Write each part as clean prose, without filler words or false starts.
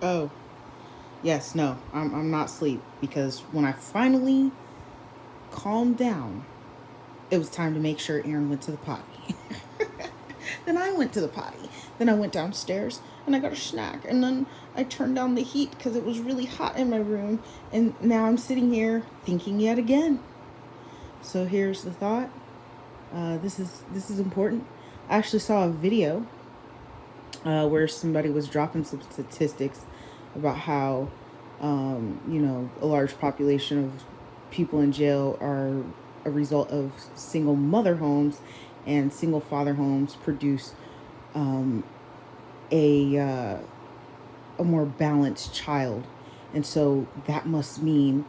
Oh, yes, no, I'm not asleep because when I finally calmed down, it was time to make sure Aaron went to the potty. Then I went to the potty. Then I went downstairs and I got a snack. And then I turned down the heat because it was really hot in my room. And now I'm sitting here thinking yet again. So here's the thought. This is important. I actually saw a video where somebody was dropping some statistics about how, a large population of people in jail are a result of single mother homes, and single father homes produce um, a a more balanced child, and so that must mean,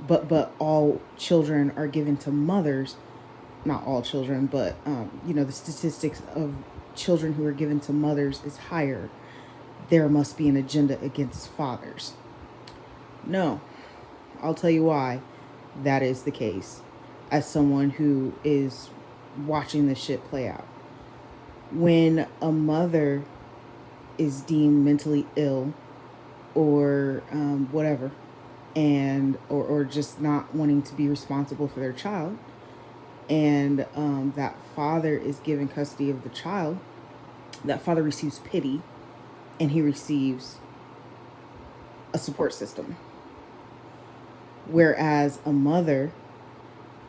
but all children are given to mothers, not all children, but the statistics of children who are given to mothers is higher. There must be an agenda against fathers. No, I'll tell you why that is the case. As someone who is watching this shit play out, when a mother is deemed mentally ill or whatever, and or just not wanting to be responsible for their child, and that father is given custody of the child, that father receives pity and he receives a support system. Whereas a mother,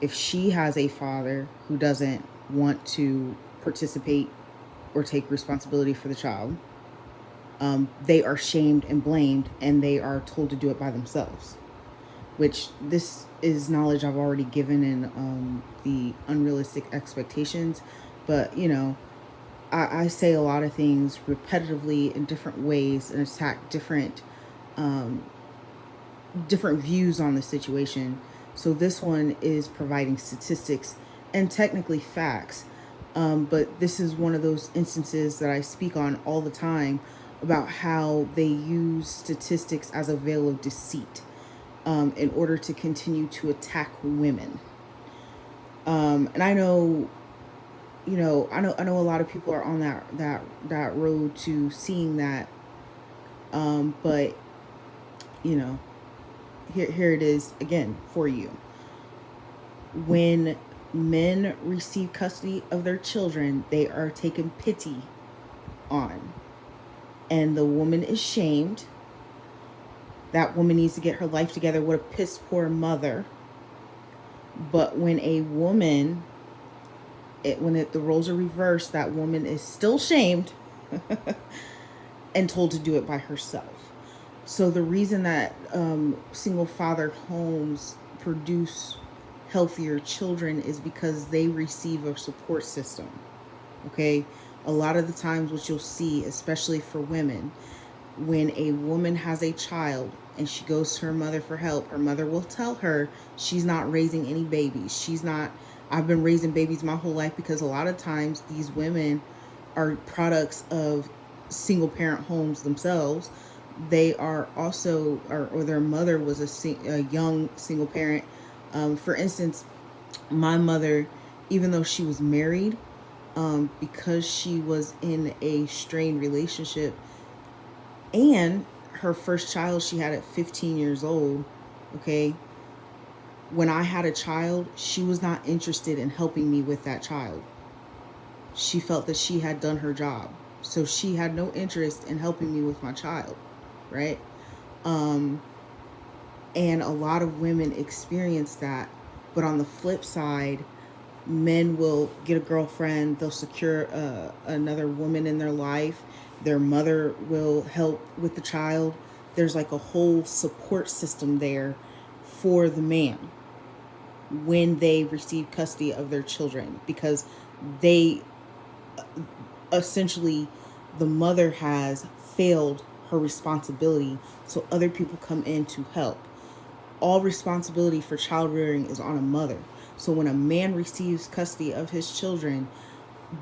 if she has a father who doesn't want to participate or take responsibility for the child, they are shamed and blamed and they are told to do it by themselves. Which this is knowledge I've already given in the unrealistic expectations. But, I say a lot of things repetitively in different ways and attack um, different views on the situation. So this one is providing statistics and technically facts. But this is one of those instances that I speak on all the time about how they use statistics as a veil of deceit in order to continue to attack women. And I know, I know a lot of people are on that road to seeing that. But you know, here it is again for you. When men receive custody of their children, they are taken pity on, and the woman is shamed. That woman needs to get her life together. What a piss poor mother. But when a woman, the roles are reversed, that woman is still shamed and told to do it by herself. So the reason that single father homes produce healthier children is because they receive a support system. Okay, a lot of the times what you'll see, especially for women, when a woman has a child and she goes to her mother for help, her mother will tell her she's not raising any babies. She's not, I've been raising babies my whole life, because a lot of times these women are products of single parent homes themselves. They are also, or their mother was a young single parent. For instance, my mother, even though she was married, because she was in a strained relationship, and her first child she had at 15 years old, okay, when I had a child, she was not interested in helping me with that child. She felt that she had done her job. So she had no interest in helping me with my child, right? Um, and a lot of women experience that. But on the flip side, men will get a girlfriend, they'll secure another woman in their life, their mother will help with the child. There's like a whole support system there for the man when they receive custody of their children, because they essentially, the mother has failed her responsibility, so other people come in to help. All responsibility for child rearing is on a mother. So when a man receives custody of his children,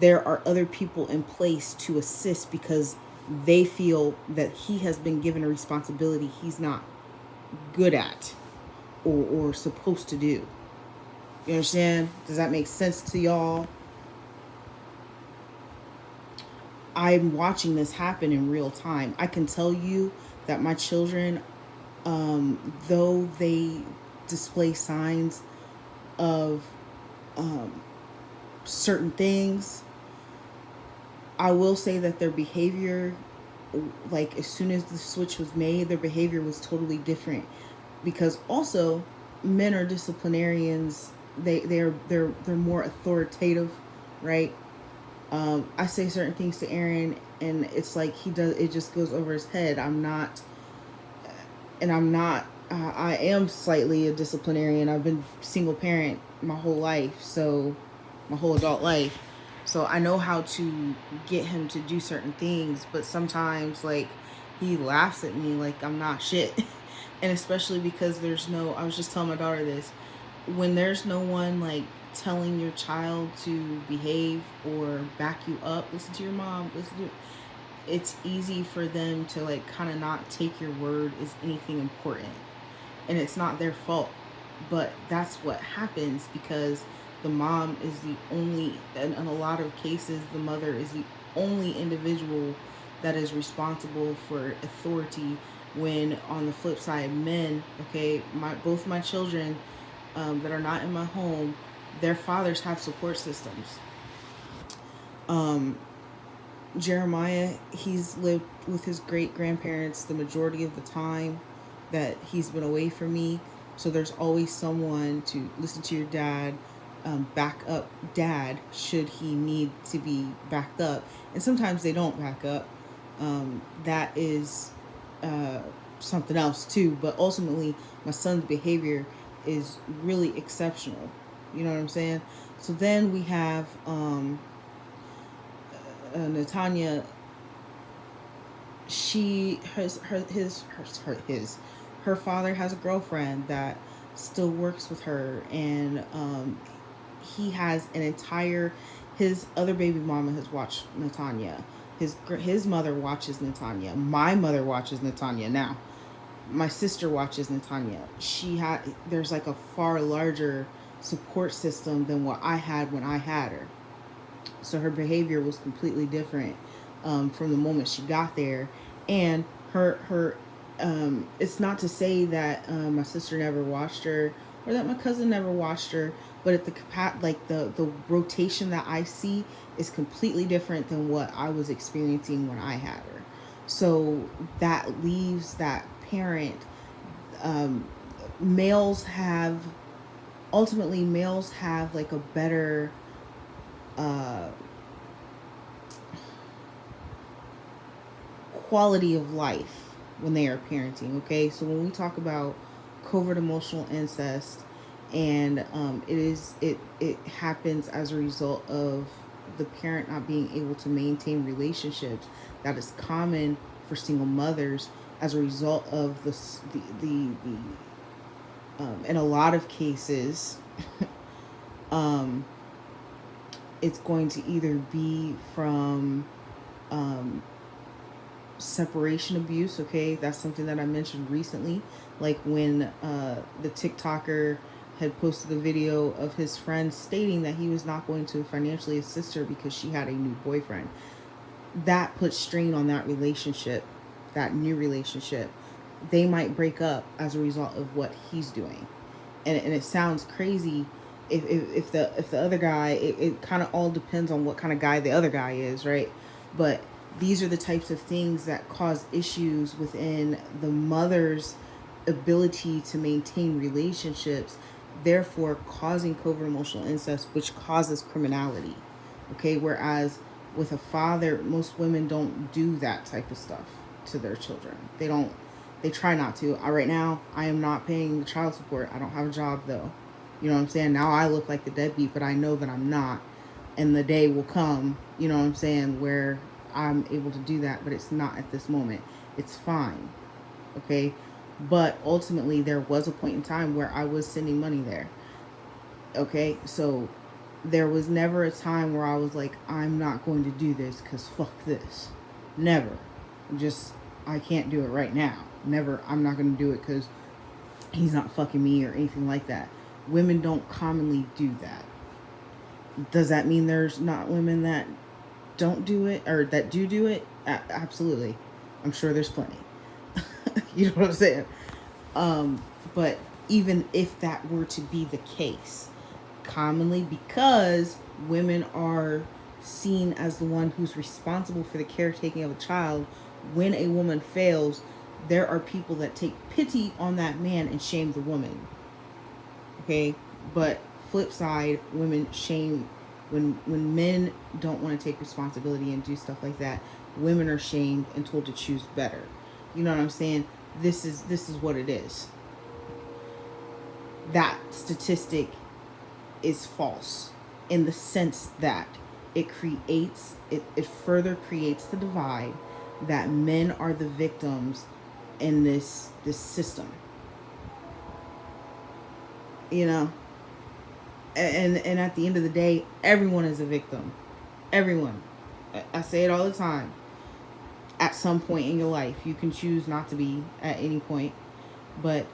there are other people in place to assist, because they feel that he has been given a responsibility he's not good at, or supposed to do. You understand? Does that make sense to y'all? I'm watching this happen in real time. I can tell you that my children, though they display signs of certain things, I will say that their behavior, like as soon as the switch was made, their behavior was totally different. Because also, men are disciplinarians. They're more authoritative, right? I say certain things to Aaron, and it's like he does. It just goes over his head. I'm not, and I'm not. I am slightly a disciplinarian. I've been single parent my whole life, so my whole adult life. So I know how to get him to do certain things, but sometimes like he laughs at me like I'm not shit. And especially because there's no, I was just telling my daughter this, when there's no one like telling your child to behave or back you up, listen to your mom, listen to, it's easy for them to like kind of not take your word as anything important. And it's not their fault, but that's what happens because the mom is the only, in a lot of cases the mother is the only individual that is responsible for authority. When on the flip side, men, okay, both my children that are not in my home, their fathers have support systems. Jeremiah, he's lived with his great grandparents the majority of the time that he's been away from me. So there's always someone to listen to your dad, back up dad should he need to be backed up. And sometimes they don't back up. That is something else too. But ultimately, my son's behavior is really exceptional. You know what I'm saying? So then we have Natanya. She her father has a girlfriend that still works with her, and he has an entire, his other baby mama has watched Natanya. His mother watches Natanya. My mother watches Natanya now. My sister watches Natanya. There's like a far larger support system than what I had when I had her. So her behavior was completely different from the moment she got there. And her it's not to say that my sister never watched her or that my cousin never watched her, but at the rotation that I see is completely different than what I was experiencing when I had her. So that leaves that parent. um, Males have, ultimately males have like a better uh, quality of life when they are parenting. Okay, so when we talk about covert emotional incest, and it happens as a result of the parent not being able to maintain relationships, that is common for single mothers as a result of in a lot of cases. um, it's going to either be from um, separation abuse. Okay, that's something that I mentioned recently, like when the TikToker had posted a video of his friend stating that he was not going to financially assist her because she had a new boyfriend. That puts strain on that relationship, that new relationship. They might break up as a result of what he's doing. And it sounds crazy if the other guy, it kind of all depends on what kind of guy the other guy is, right? But these are the types of things that cause issues within the mother's ability to maintain relationships, therefore causing covert emotional incest, which causes criminality. Okay, whereas with a father, most women don't do that type of stuff to their children. They don't. They try not to. Right now, I am not paying the child support. I don't have a job though. You know what I'm saying? Now I look like the deadbeat, but I know that I'm not. And the day will come, you know what I'm saying, where I'm able to do that, but it's not at this moment. It's fine. Okay? But ultimately, there was a point in time where I was sending money there. Okay? So there was never a time where I was like, I'm not going to do this because fuck this. Never. Just, I can't do it right now. Never. I'm not going to do it because he's not fucking me or anything like that. Women don't commonly do that. Does that mean there's not women that don't do it or that do it? Absolutely. I'm sure there's plenty. You know what I'm saying? But even if that were to be the case, commonly because women are seen as the one who's responsible for the caretaking of a child, when a woman fails, there are people that take pity on that man and shame the woman. Okay? But flip side, women shame when men don't want to take responsibility and do stuff like that, women are shamed and told to choose better. You know what I'm saying? This is what it is. That statistic is false in the sense that it further creates the divide that men are the victims in this system. You know, and at the end of the day, everyone is a victim. Everyone. I say it all the time. At some point in your life, you can choose not to be at any point, but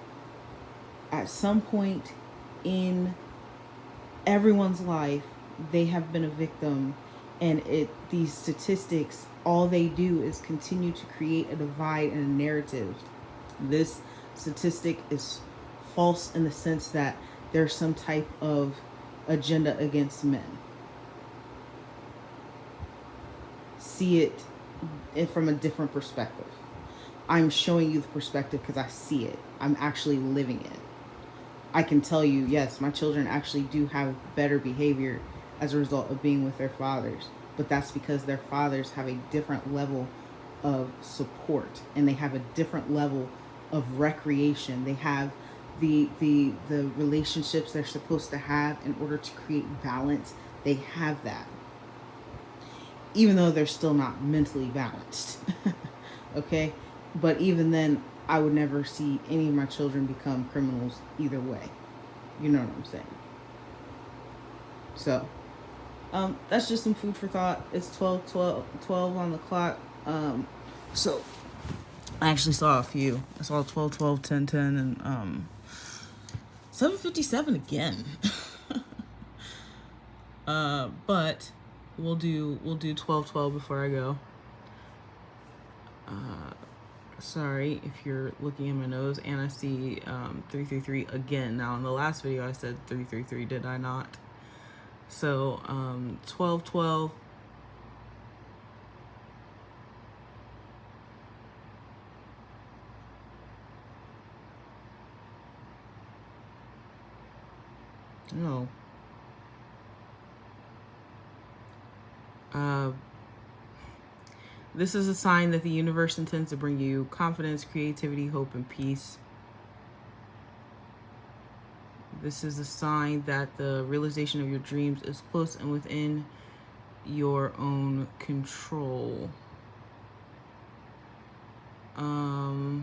at some point in everyone's life, they have been a victim, and these statistics, all they do is continue to create a divide and a narrative. This statistic is false in the sense that there's some type of agenda against men. See it from a different perspective. I'm showing you the perspective because I see it. I'm actually living it. I can tell you, yes, my children actually do have better behavior as a result of being with their fathers. But that's because their fathers have a different level of support, and they have a different level of recreation. They have the relationships they're supposed to have in order to create balance. They have that. Even though they're still not mentally balanced. Okay? But even then, I would never see any of my children become criminals either way. You know what I'm saying? So, that's just some food for thought. It's 12 on the clock. So, I actually saw a few. I saw 12, 12, 10, 10, and 7:57 again. But we'll do 12, 12 before I go. Sorry if you're looking at my nose, and I see 333 again. Now in the last video I said 333, did I not? So 12, 12. No. This is a sign that the universe intends to bring you confidence, creativity, hope, and peace. This is a sign that the realization of your dreams is close and within your own control. Yeah.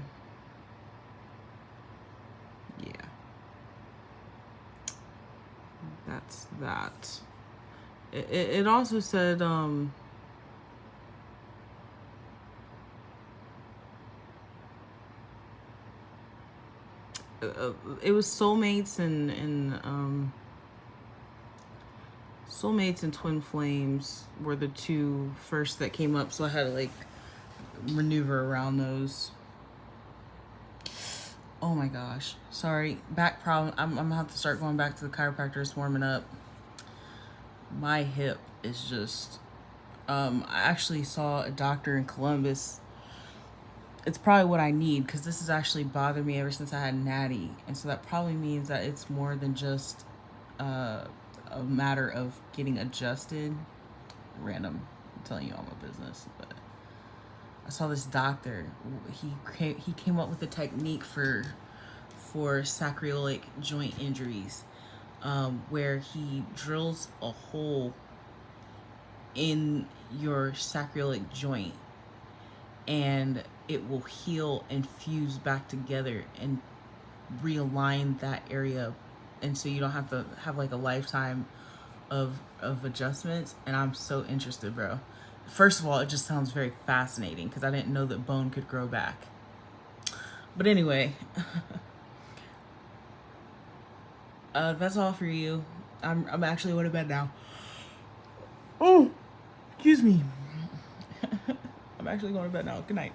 That's that. It also said, it was soulmates and soulmates and twin flames were the two first that came up, so I had to like maneuver around those. Oh my gosh, sorry, back problem. I'm gonna have to start going back to the chiropractor. Warming up. My hip is just I actually saw a doctor in Columbus. It's probably what I need, because this has actually bothered me ever since I had Natty. And so that probably means that it's more than just a matter of getting adjusted. Random. I'm telling you all my business. But I saw this doctor. He came up with a technique for sacroiliac joint injuries, where he drills a hole in your sacroiliac joint, and it will heal and fuse back together and realign that area, and so you don't have to have like a lifetime of adjustments. And I'm so interested, bro. First of all, it just sounds very fascinating because I didn't know that bone could grow back. But anyway, that's all for you. I'm actually going to bed now. Oh, excuse me. I'm actually going to bed now. Good night.